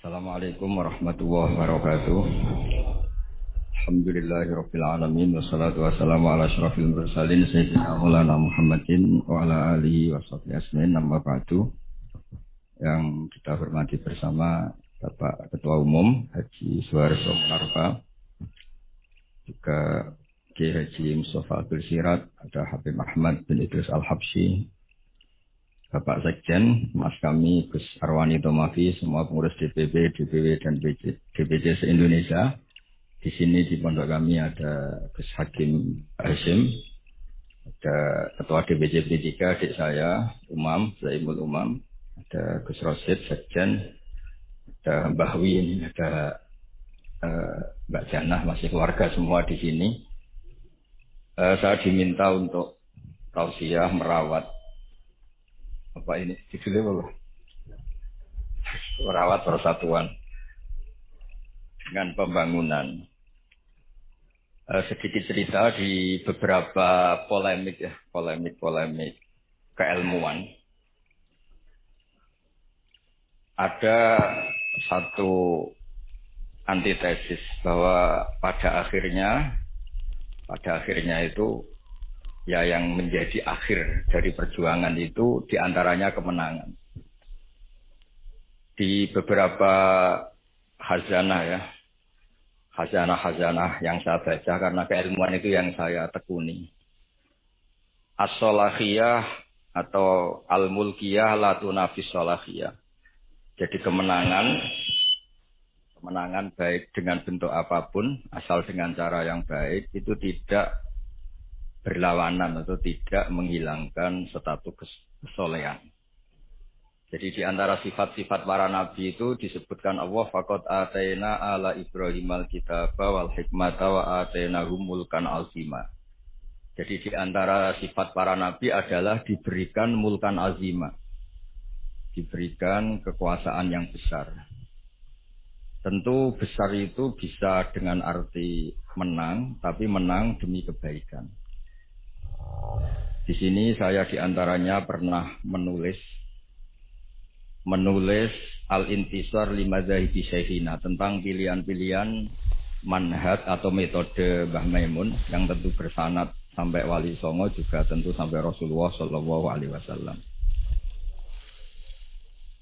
Assalamualaikum warahmatullahi wabarakatuh. Alhamdulillahirabbil alamin wassalatu wassalamu ala asyrofil mursalin sayyidina Maulana Muhammadin wa ala alihi washabbihi ajmain amma ba'du. Yang kita hormati bersama Bapak Ketua Umum Haji Suharso Monarfa, juga Kiai Haji Mustafa Abdul Sirat, ada Habib Ahmad bin Idris Al-Habsyi, Bapak Sekjen, Mas kami, Gus Arwani Tomafi, semua pengurus DPP, DPW, dan DPC se-Indonesia. Di sini di pondok kami ada Gus Hakim Hashim, ada Ketua DPC P3, adik saya, Umam, Zaimul Umam, ada Gus Rosid, Sekjen, ada Mbah Wi, ada Mbak Janah, masih keluarga semua di sini. Saya diminta untuk tausiah merawat apa ini judulnya apa? Merawat persatuan dengan pembangunan. Sedikit cerita di beberapa polemik keilmuan. Ada satu antitesis bahwa pada akhirnya itu ya yang menjadi akhir dari perjuangan itu diantaranya kemenangan. Di beberapa khazanah yang saya baca, karena keilmuan itu yang saya tekuni. As-solahiyah atau al-mulkiyah la tunafis solahiyah. Jadi kemenangan baik dengan bentuk apapun, asal dengan cara yang baik, itu tidak berlawanan atau tidak menghilangkan status kesolehan. Jadi di antara sifat-sifat para nabi itu disebutkan Allah faqad ataina ala Ibrahimal kitaba wal hikmata wa atainahum mulkan azima. Jadi di antara sifat para nabi adalah diberikan mulkan azima. Diberikan kekuasaan yang besar. Tentu besar itu bisa dengan arti menang, tapi menang demi kebaikan. Di sini saya diantaranya pernah menulis Al-Intisar Limadzahibi Syekhina tentang pilihan-pilihan manhaj atau metode Mbah Maimun yang tentu bersanad sampai Wali Songo, juga tentu sampai Rasulullah Shallallahu Alaihi Wasallam.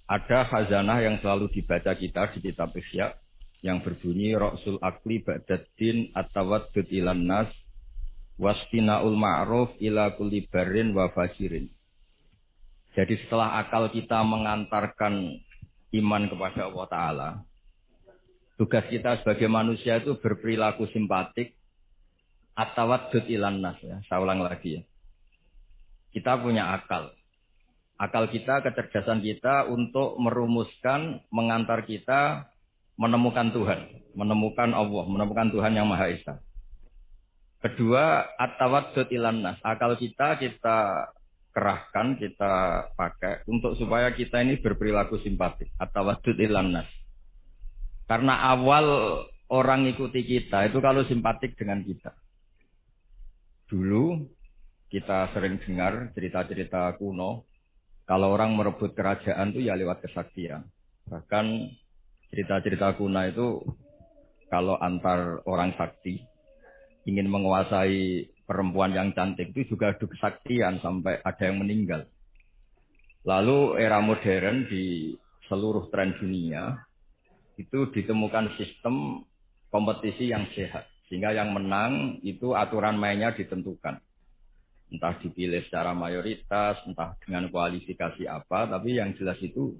Ada khazanah yang selalu dibaca kita di kitab Ihya yang berbunyi Ra'sul Akli Ba'daddin At-Tawaddud ilan Nas Wasfinaul ma'ruf ila kulli barrin wa fajirin. Jadi setelah akal kita mengantarkan iman kepada Allah Ta'ala, tugas kita sebagai manusia itu berperilaku simpatik at-tawaddud ilan nas. Ya. Saya ulang lagi ya. Kita punya akal. Akal kita, kecerdasan kita untuk merumuskan, mengantar kita menemukan Tuhan, menemukan Allah, menemukan Tuhan yang Maha Esa. Kedua, at-tawaddud ilan nas. Akal kita kerahkan, kita pakai untuk supaya kita ini berperilaku simpatik. At-tawaddud ilan nas. Karena awal orang ikuti kita itu kalau simpatik dengan kita. Dulu kita sering dengar cerita-cerita kuno, kalau orang merebut kerajaan itu ya lewat kesaktian. Bahkan cerita-cerita kuno itu kalau antar orang sakti ingin menguasai perempuan yang cantik itu juga adu kesaktian sampai ada yang meninggal. Lalu era modern di seluruh tren dunia itu ditemukan sistem kompetisi yang sehat. Sehingga yang menang itu aturan mainnya ditentukan. Entah dipilih secara mayoritas, entah dengan kualifikasi apa, tapi yang jelas itu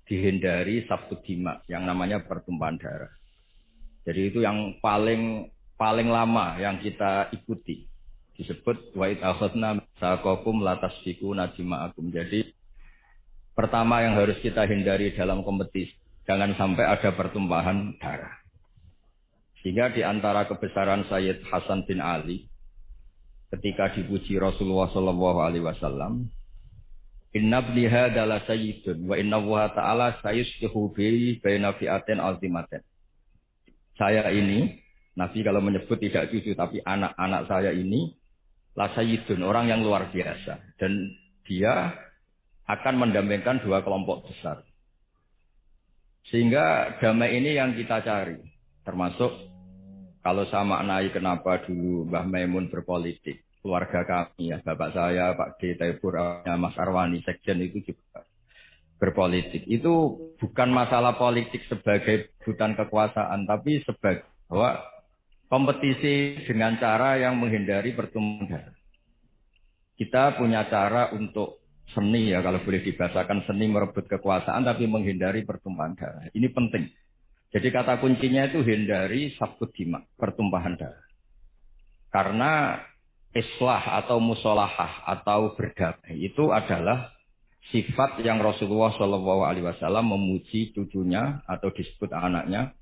dihindari safkud dima yang namanya pertumpahan darah. Jadi itu yang paling lama yang kita ikuti, disebut wa'id akhadna saqakum latasfiku najima'akum. Jadi pertama yang harus kita hindari dalam kompetisi, jangan sampai ada pertumpahan darah. Sehingga di antara kebesaran Sayyid Hasan bin Ali ketika dipuji Rasulullah Shallallahu Alaihi Wasallam, inna bni hadza la sayyidun wa inna Allah ta'ala sayuslihu bi baina fi'atin azimatin. Saya ini Nabi kalau menyebut tidak cucu, tapi anak-anak saya ini la sayyidun, orang yang luar biasa. Dan dia akan mendampingkan dua kelompok besar. Sehingga damai ini yang kita cari. Termasuk kalau saya maknai kenapa dulu Mbah Maimun berpolitik. Keluarga kami ya, bapak saya, Pak D. Taibur, Mas Arwani, Sekjen itu juga berpolitik. Itu bukan masalah politik sebagai hutan kekuasaan, tapi sebagai bahwa kompetisi dengan cara yang menghindari pertumpahan darah. Kita punya cara untuk seni ya, kalau boleh dibahasakan seni merebut kekuasaan tapi menghindari pertumpahan darah. Ini penting. Jadi kata kuncinya itu hindari sabut dima, pertumpahan darah. Karena islah atau musolahah atau berdamai itu adalah sifat yang Rasulullah Shallallahu Alaihi Wasallam memuji cucunya atau disebut anaknya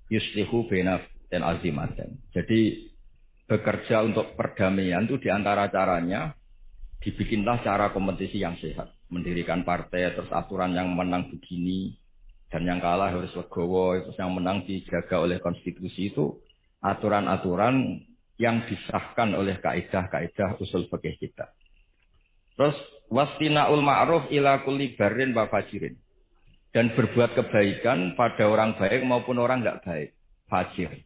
yuslihu bena dan azimaten. Jadi bekerja untuk perdamaian itu diantara caranya dibikinlah cara kompetisi yang sehat. Mendirikan partai, terus aturan yang menang begini, dan yang kalah harus legowo, terus yang menang dijaga oleh konstitusi itu aturan-aturan yang disahkan oleh kaidah-kaidah usul fikih kita. Terus wastinaul ma'ruf ila kulli barrin wa fajirin. Dan berbuat kebaikan pada orang baik maupun orang enggak baik, fajir.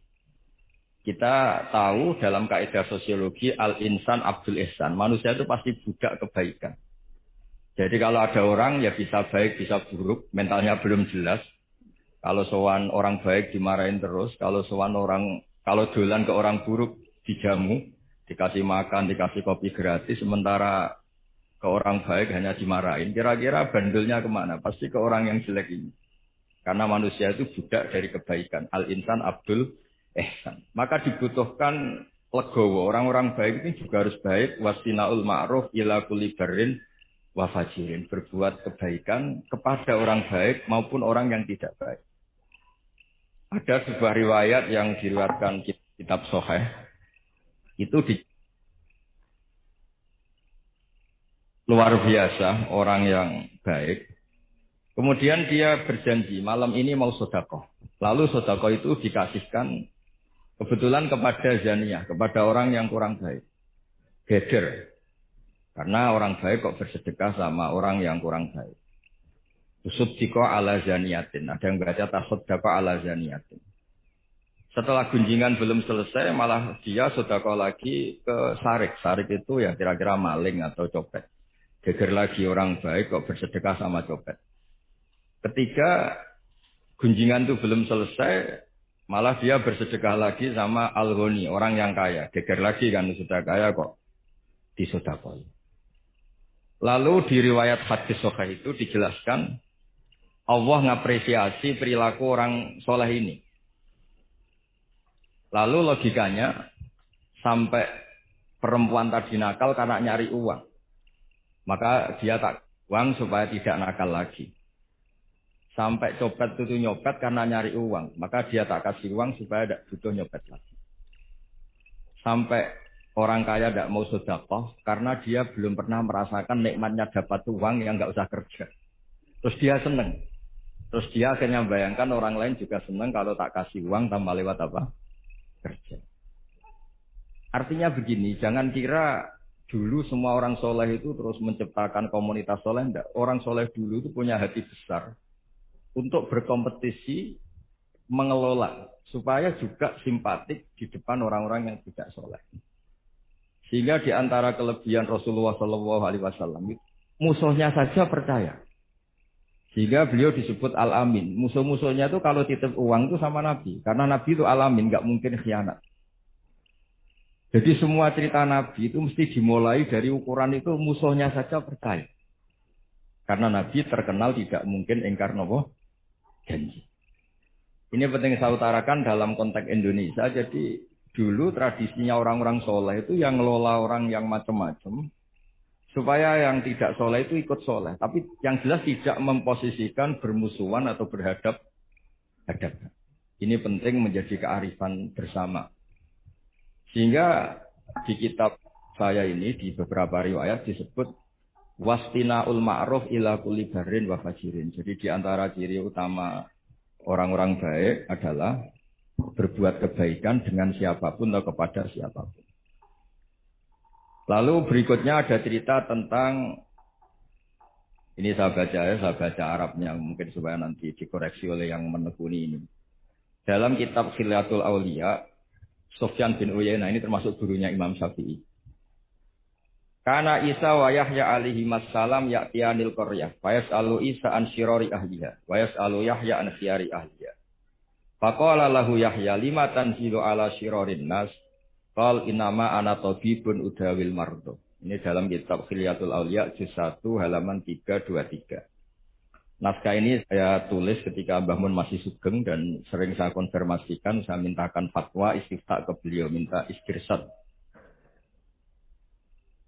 Kita tahu dalam kaidah sosiologi al-insan abdul ihsan. Manusia itu pasti budak kebaikan. Jadi kalau ada orang ya bisa baik, bisa buruk. Mentalnya belum jelas. Kalau sowan orang baik dimarahin terus. Kalau sowan orang, kalau dolan ke orang buruk dijamu. Dikasih makan, dikasih kopi gratis. Sementara ke orang baik hanya dimarahin. Kira-kira bandelnya kemana? Pasti ke orang yang jelek ini. Karena manusia itu budak dari kebaikan. Al-insan abdul ihsan. Maka dibutuhkan legowo. Orang-orang baik ini juga harus baik. Wastinaul ma'ruf ila kulli barrin wa fajirin. Berbuat kebaikan kepada orang baik maupun orang yang tidak baik. Ada sebuah riwayat yang diriwayatkan kitab Sahih. Itu luar biasa orang yang baik. Kemudian dia berjanji malam ini mau sedekah. Lalu sedekah itu dikasihkan kebetulan kepada zaniyah, kepada orang yang kurang baik. Geder. Karena orang baik kok bersedekah sama orang yang kurang baik. Tusuddiqa ala zaniyatin. Ada yang baca tasoddaqa ala zaniyatin. Setelah gunjingan belum selesai, malah dia sedekah lagi ke sarik. Sarik itu ya kira-kira maling atau copet. Geger lagi orang baik kok bersedekah sama copet. Ketika gunjingan itu belum selesai, malah dia bersedekah lagi sama al-ghani, orang yang kaya. Geger lagi kan sudah kaya kok disedekah. Lalu di riwayat hadis sahih itu dijelaskan Allah ngapresiasi perilaku orang soleh ini. Lalu logikanya sampai perempuan tadi nakal karena nyari uang. Maka dia tak uang supaya tidak nakal lagi. Sampai copet itu nyopet karena nyari uang. Maka dia tak kasih uang supaya tidak butuh nyopet lagi. Sampai orang kaya tidak mau sedekah karena dia belum pernah merasakan nikmatnya dapat uang yang nggak usah kerja. Terus dia seneng. Terus dia akhirnya membayangkan orang lain juga seneng kalau tak kasih uang tambah lewat apa? Kerja. Artinya begini, jangan kira dulu semua orang soleh itu terus menciptakan komunitas soleh. Enggak. Orang soleh dulu itu punya hati besar untuk berkompetisi mengelola supaya juga simpatik di depan orang-orang yang tidak soleh. Sehingga di antara kelebihan Rasulullah Shallallahu Alaihi Wasallam musuhnya saja percaya. Sehingga beliau disebut Al-Amin. Musuh-musuhnya itu kalau titip uang itu sama Nabi. Karena Nabi itu Al-Amin, nggak mungkin khianat. Jadi semua cerita Nabi itu mesti dimulai dari ukuran itu musuhnya saja percaya. Karena Nabi terkenal tidak mungkin ingkar nopo janji. Ini penting saya utarakan dalam konteks Indonesia. Jadi dulu tradisinya orang-orang soleh itu yang ngelola orang yang macam-macam. Supaya yang tidak soleh itu ikut soleh. Tapi yang jelas tidak memposisikan bermusuhan atau berhadap-hadapan. Ini penting menjadi kearifan bersama. Sehingga di kitab saya ini di beberapa riwayat disebut wastina'ul ma'ruf ila kulli barrin wa fajirin. Jadi di antara ciri utama orang-orang baik adalah berbuat kebaikan dengan siapapun atau kepada siapapun. Lalu berikutnya ada cerita tentang Ini saya baca Arabnya mungkin supaya nanti dikoreksi oleh yang menekuni ini. Dalam kitab Khilyatul Auliya, Sufyan bin Uyainah ini termasuk gurunya Imam Syafi'i. Kana Isa wa Yahya alaihi wassalam ya'tiyanil qaryah, wa yas'alu Isa an syirari ahliha, wa yas'alu Yahya an khiyari ahliha. Faqala lahu Yahya lima tanzilu ala syirarin nas, qal innama ana tabibun udawil mardo. Ini dalam kitab Khilyatul Auliya juz 1 halaman 323. Naskah ini saya tulis ketika Mbah Mun masih sugeng dan sering saya konfirmasikan, saya mintakan fatwa istifta ke beliau, minta istirsyad.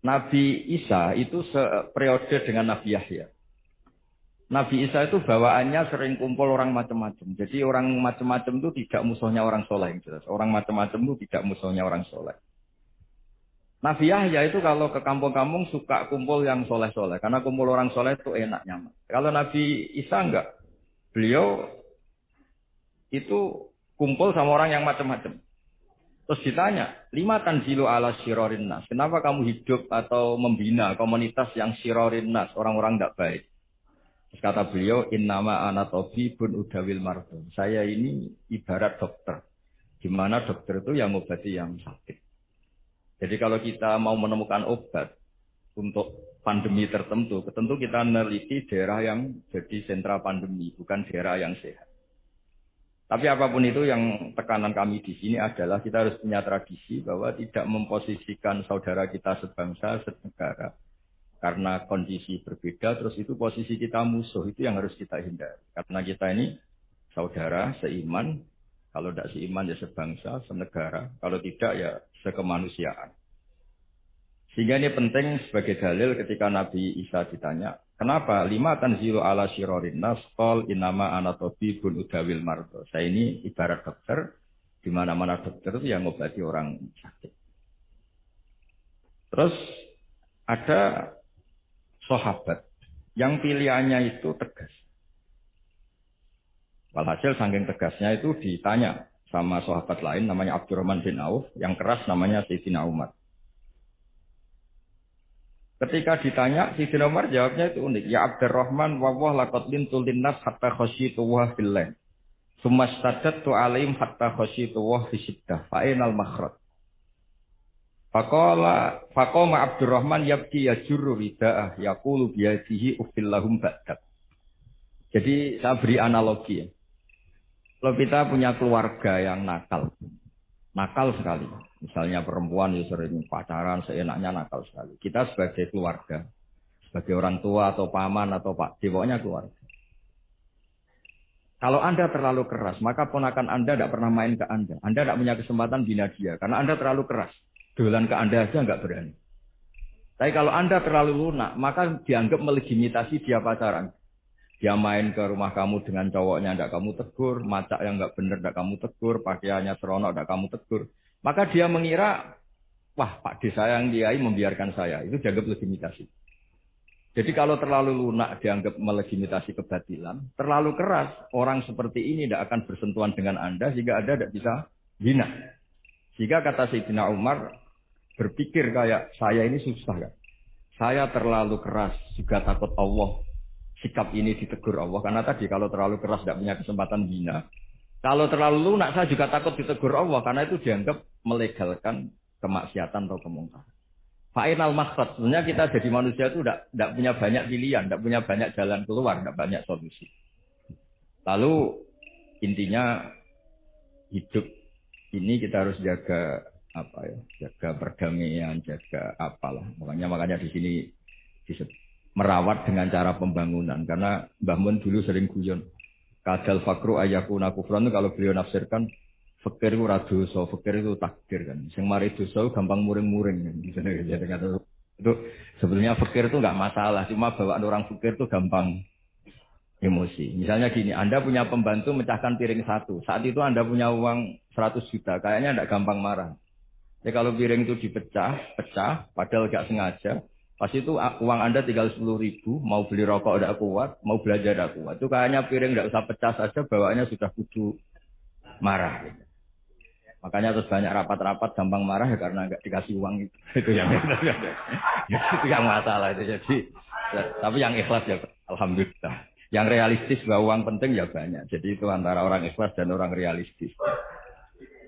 Nabi Isa itu seperiode dengan Nabi Yahya. Nabi Isa itu bawaannya sering kumpul orang macam-macam. Jadi orang macam-macam itu tidak musuhnya orang soleh yang jelas. Orang macam-macam itu tidak musuhnya orang soleh. Nabi Yahya itu kalau ke kampung-kampung suka kumpul yang soleh-soleh. Karena kumpul orang soleh itu enak, nyaman. Kalau Nabi Isa enggak. Beliau itu kumpul sama orang yang macam-macam. Terus ditanya, lima tanzilu ala syirarin nas. Kenapa kamu hidup atau membina komunitas yang syirarin nas, orang-orang tidak baik? Terus kata beliau, innama ana tabibun udawil mardo. Saya ini ibarat dokter. Di mana dokter itu yang mengobati yang sakit. Jadi kalau kita mau menemukan obat untuk pandemi tertentu, tentu kita meneliti daerah yang jadi sentra pandemi, bukan daerah yang sehat. Tapi apapun itu yang tekanan kami di sini adalah kita harus punya tradisi bahwa tidak memposisikan saudara kita sebangsa, senegara. Karena kondisi berbeda, terus itu posisi kita musuh, itu yang harus kita hindari. Karena kita ini saudara, seiman. Kalau tidak seiman ya sebangsa, senegara. Kalau tidak ya sekemanusiaan. Sehingga ini penting sebagai dalil ketika Nabi Isa ditanya, kenapa lima tanzilu ala syirarin nas qol innama ana tabibun udawil mardo. Saya ini ibarat dokter, di mana-mana dokter itu yang mengobati orang sakit. Terus ada sahabat yang pilihannya itu tegas. Walhasil saking tegasnya itu ditanya sama sahabat lain namanya Abdurrahman bin Auf, yang keras namanya Sayyidina Umar. Ketika ditanya, Sayyidina Umar jawabnya itu unik. Ya Abdurrahman, wawah laqad lintul linnas hatta khasyitu wa fillah. Summa staddattu alaihim hatta khasyitu wa fi syiddah. Fa'inal makhraj. Faqama Abdurrahman yabki yajurru rida'ah yaqulu biyadihi ufillahum ba'dak. Jadi saya beri analogi ya. Kalau kita punya keluarga yang nakal sekali. Misalnya perempuan yang sering pacaran, seenaknya nakal sekali. Kita sebagai keluarga, sebagai orang tua atau paman atau pak, pokoknya keluarga. Kalau Anda terlalu keras, maka ponakan Anda tidak pernah main ke Anda. Anda tidak punya kesempatan bina dia, karena Anda terlalu keras. Dolan ke Anda aja nggak berani. Tapi kalau Anda terlalu lunak, maka dianggap melegitimasi dia pacaran. Dia main ke rumah kamu dengan cowoknya, tidak kamu tegur. Macak yang nggak benar, tidak kamu tegur. Pakaiannya seronok, tidak kamu tegur. Maka dia mengira, wah Pak D saya yang diai membiarkan saya. Itu dianggap legitimasi. Jadi kalau terlalu lunak dianggap melegitimasi kebatilan. Terlalu keras, orang seperti ini tidak akan bersentuhan dengan Anda, sehingga Anda tidak bisa hina. Sehingga kata Sayyidina Umar, berpikir kayak saya ini susah kan. Saya terlalu keras, juga takut Allah. Sikap ini ditegur Allah. Karena tadi kalau terlalu keras tidak punya kesempatan bina. Kalau terlalu lunak saya juga takut ditegur Allah. Karena itu dianggap melegalkan kemaksiatan atau kemungkaran. Fa'inal makhraj. Sebenarnya kita jadi manusia itu tidak punya banyak pilihan. Tidak punya banyak jalan keluar. Tidak banyak solusi. Lalu intinya hidup ini kita harus jaga apa ya? Jaga perdamaian, jaga apalah. Makanya di sini disebut merawat dengan cara pembangunan. Karena Mbah Mun dulu sering guyon. Kadal fakru ayakuna kufran itu kalau beliau nafsirkan, fakir itu radoso, fakir itu takdir kan. Yang mari dosa gampang muring-muring kan. Itu sebenarnya fakir itu nggak masalah. Cuma bawaan orang fakir itu gampang emosi. Misalnya gini, Anda punya pembantu mecahkan piring satu. Saat itu Anda punya uang 100 juta. Kayaknya nggak gampang marah. Jadi kalau piring itu pecah, padahal nggak sengaja. Pas itu uang Anda tinggal 10.000, mau beli rokok tidak kuat, mau belanja tidak kuat. Itu kayaknya piring tidak usah pecah saja, bawaannya sudah kudu marah. Gitu. Makanya terus banyak rapat-rapat gampang marah ya karena nggak dikasih uang itu. Itu yang masalah itu. Jadi, tapi yang ikhlas ya Alhamdulillah. Yang realistis bahwa uang penting ya banyak. Jadi itu antara orang ikhlas dan orang realistis.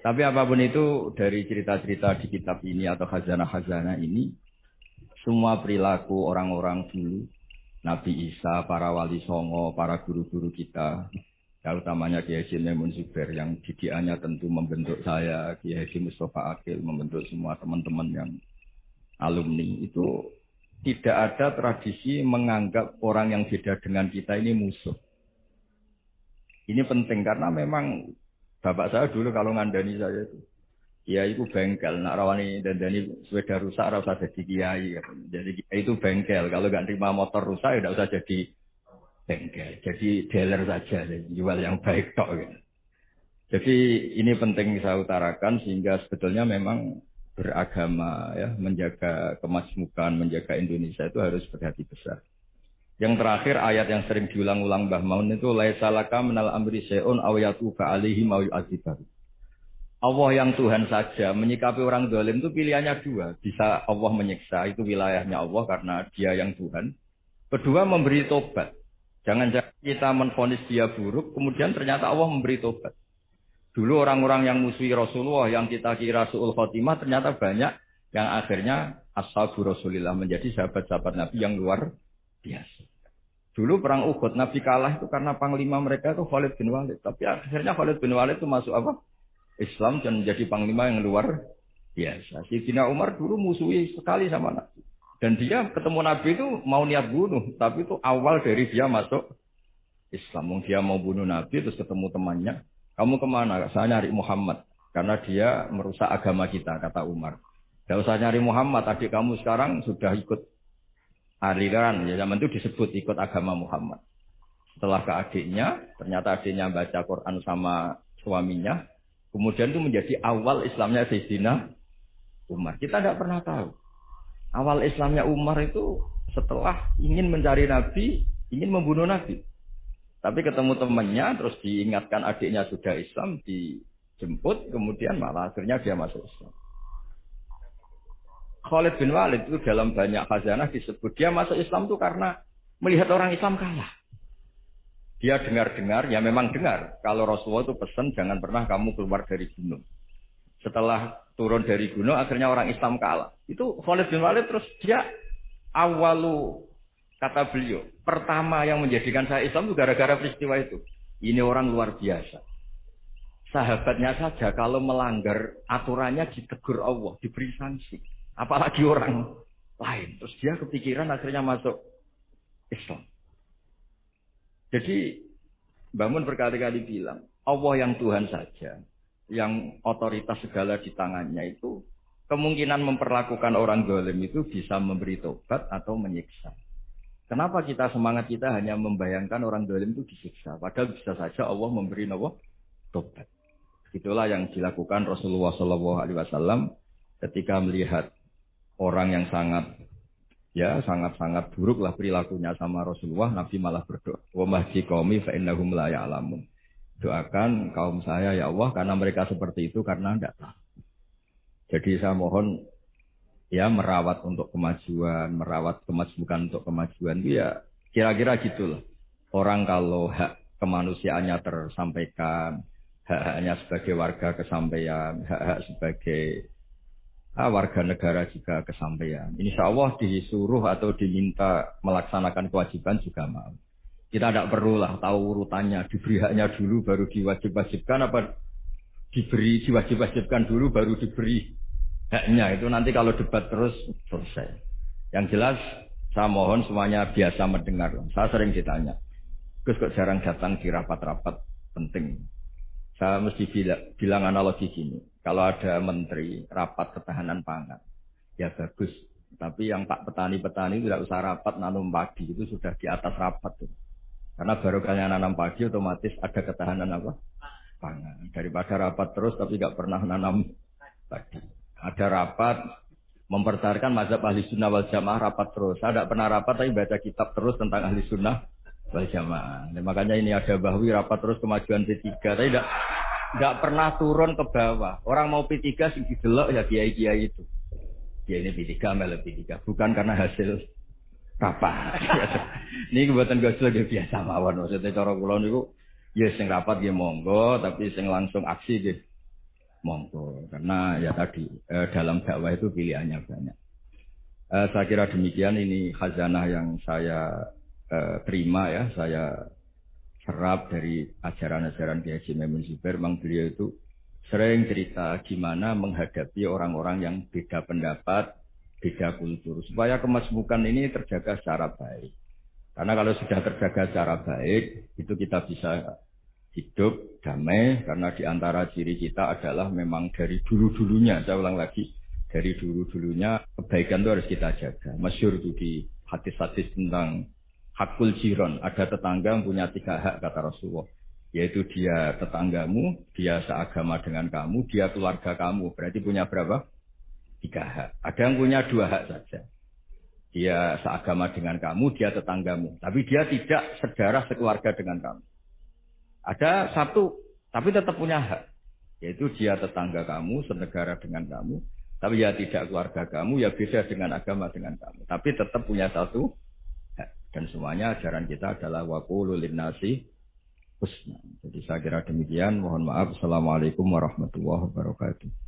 Tapi apapun itu dari cerita-cerita di kitab ini atau khazanah-khazanah ini, semua perilaku orang-orang dulu, Nabi Isa, para wali songo, para guru-guru kita, ya utamanya Kiai Haji Maimun Zubair yang didikannya tentu membentuk saya, Kiai Haji Mustafa Akil membentuk semua teman-teman yang alumni itu tidak ada tradisi menganggap orang yang beda dengan kita ini musuh. Ini penting karena memang bapak saya dulu kalau ngandani saya itu, ya itu bengkel, nak rawani dandani sepeda rusak, ora usah jadi kiai. Jadi kiai itu bengkel, kalau nggak terima motor rusak, ya tidak usah jadi bengkel. Jadi dealer saja, jual yang baik tok. Gitu. Jadi ini penting saya utarakan sehingga sebetulnya memang beragama ya menjaga kemasmukan, menjaga Indonesia itu harus berhati besar. Yang terakhir ayat yang sering diulang-ulang Mbah Maun itu laisalaka minal amri syai'un aw yatuba alaihim aw yu'adzibahu. Allah yang Tuhan saja menyikapi orang zalim itu pilihannya dua, bisa Allah menyiksa itu wilayahnya Allah karena Dia yang Tuhan. Kedua memberi tobat. Jangan kita menvonis dia buruk kemudian ternyata Allah memberi tobat. Dulu orang-orang yang musuhi Rasulullah yang kita kira su'ul khotimah ternyata banyak yang akhirnya ashabu Rasulillah menjadi sahabat-sahabat Nabi yang luar biasa. Dulu perang Uhud Nabi kalah itu karena panglima mereka itu Khalid bin Walid. Tapi akhirnya Khalid bin Walid itu masuk apa? Islam dan menjadi panglima yang luar biasa. Sayyidina Umar dulu musuhi sekali sama Nabi. Dan dia ketemu Nabi itu mau niat bunuh. Tapi itu awal dari dia masuk Islam. Dia mau bunuh Nabi terus ketemu temannya. Kamu kemana? Saya nyari Muhammad. Karena dia merusak agama kita, kata Umar. Tidak usah nyari Muhammad. Adik kamu sekarang sudah ikut aliran. Ya, zaman itu disebut ikut agama Muhammad. Setelah ke adiknya, ternyata adiknya baca Quran sama suaminya. Kemudian itu menjadi awal Islamnya Sayyidina Umar. Kita tidak pernah tahu. Awal Islamnya Umar itu setelah ingin mencari Nabi, ingin membunuh Nabi. Tapi ketemu temannya, terus diingatkan adiknya sudah Islam, dijemput, kemudian malah akhirnya dia masuk Islam. Khalid bin Walid itu dalam banyak khazanah disebut, dia masuk Islam itu karena melihat orang Islam kalah. Dia dengar-dengar, ya memang dengar, kalau Rasulullah itu pesan jangan pernah kamu keluar dari gunung. Setelah turun dari gunung, akhirnya orang Islam kalah. Itu Khalid bin Walid terus dia awalu, kata beliau, pertama yang menjadikan saya Islam itu gara-gara peristiwa itu. Ini orang luar biasa. Sahabatnya saja kalau melanggar aturannya ditegur Allah, diberi sanksi. Apalagi orang lain. Terus dia kepikiran akhirnya masuk Islam. Jadi Mbah Mun berkali-kali bilang, Allah yang Tuhan saja, yang otoritas segala di tangannya itu, kemungkinan memperlakukan orang zalim itu bisa memberi tobat atau menyiksa. Kenapa kita semangat kita hanya membayangkan orang zalim itu disiksa? Padahal bisa saja Allah memberi tobat. Itulah yang dilakukan Rasulullah SAW ketika melihat orang yang sangat buruk lah perilakunya sama Rasulullah. Nabi malah berdoa, wa mahdi qaumi fa innahum la ya'lamun. Doakan kaum saya ya Allah karena mereka seperti itu karena tidak tahu. Jadi saya mohon ya merawat untuk kemajuan, merawat kemajuan untuk kemajuan itu ya kira-kira gitulah. Orang kalau hak kemanusiaannya tersampaikan, hak-haknya sebagai warga kesampaian, hak-hak sebagai warga negara juga kesampaian. Insya Allah disuruh atau diminta melaksanakan kewajiban juga mau. Kita tidak perlulah tahu urutannya, diberi haknya dulu baru diwajib-wajibkan apa diwajib-wajibkan dulu baru diberi haknya. Itu nanti kalau debat terus selesai. Yang jelas saya mohon semuanya biasa mendengar. Saya sering ditanya, Gus kok jarang datang di rapat-rapat penting. Saya mesti bilang analogi gini. Kalau ada menteri rapat ketahanan pangan, ya bagus. Tapi yang Pak petani-petani tidak usah rapat nanam padi, itu sudah di atas rapat tuh. Karena barokahnya nanam padi otomatis ada ketahanan apa? Pangan. Daripada rapat terus tapi nggak pernah nanam padi. Ada rapat mempertahankan mazhab ahli sunnah wal jamaah rapat terus. Saya tidak pernah rapat tapi baca kitab terus tentang ahli sunnah wal jamaah. Nah, makanya ini ada bahwi rapat terus kemajuan P3. Tapi tidak pernah turun ke bawah. Orang mau P3 sih didelok ya kiai-kiai itu. Dia ini P3 malah P3. Bukan karena hasil rapat. Ini kebuatan gosok ya biasa mawon. Maksudnya cara kula niku ya sing rapat ya monggo, tapi sing langsung aksi ya monggo. Karena ya tadi dalam dakwah itu pilihannya banyak. Saya kira demikian ini khazanah yang saya terima ya, saya serap dari ajaran-ajaran Kiai Haji Maimun Zubair. Memang beliau itu sering cerita gimana menghadapi orang-orang yang beda pendapat, beda kultur, supaya kemasmukan ini terjaga secara baik. Karena kalau sudah terjaga secara baik, itu kita bisa hidup damai, karena di antara ciri kita adalah memang dari dulu-dulunya, saya ulang lagi, dari dulu-dulunya kebaikan itu harus kita jaga. Masyhur itu di hadis-hadis tentang hakul jiron, ada tetangga yang punya 3 hak kata Rasulullah. Yaitu dia tetanggamu, dia seagama dengan kamu, dia keluarga kamu. Berarti punya berapa? 3 hak. Ada yang punya 2 hak saja. Dia seagama dengan kamu, dia tetanggamu. Tapi dia tidak sedarah sekeluarga dengan kamu. Ada 1, tapi tetap punya hak. Yaitu dia tetangga kamu, senegara dengan kamu. Tapi ya tidak keluarga kamu, ya beda dengan agama dengan kamu. Tapi tetap punya 1 hak. Dan semuanya ajaran kita adalah waqulu linnasi husna. Jadi saya kira demikian. Mohon maaf. Assalamualaikum warahmatullahi wabarakatuh.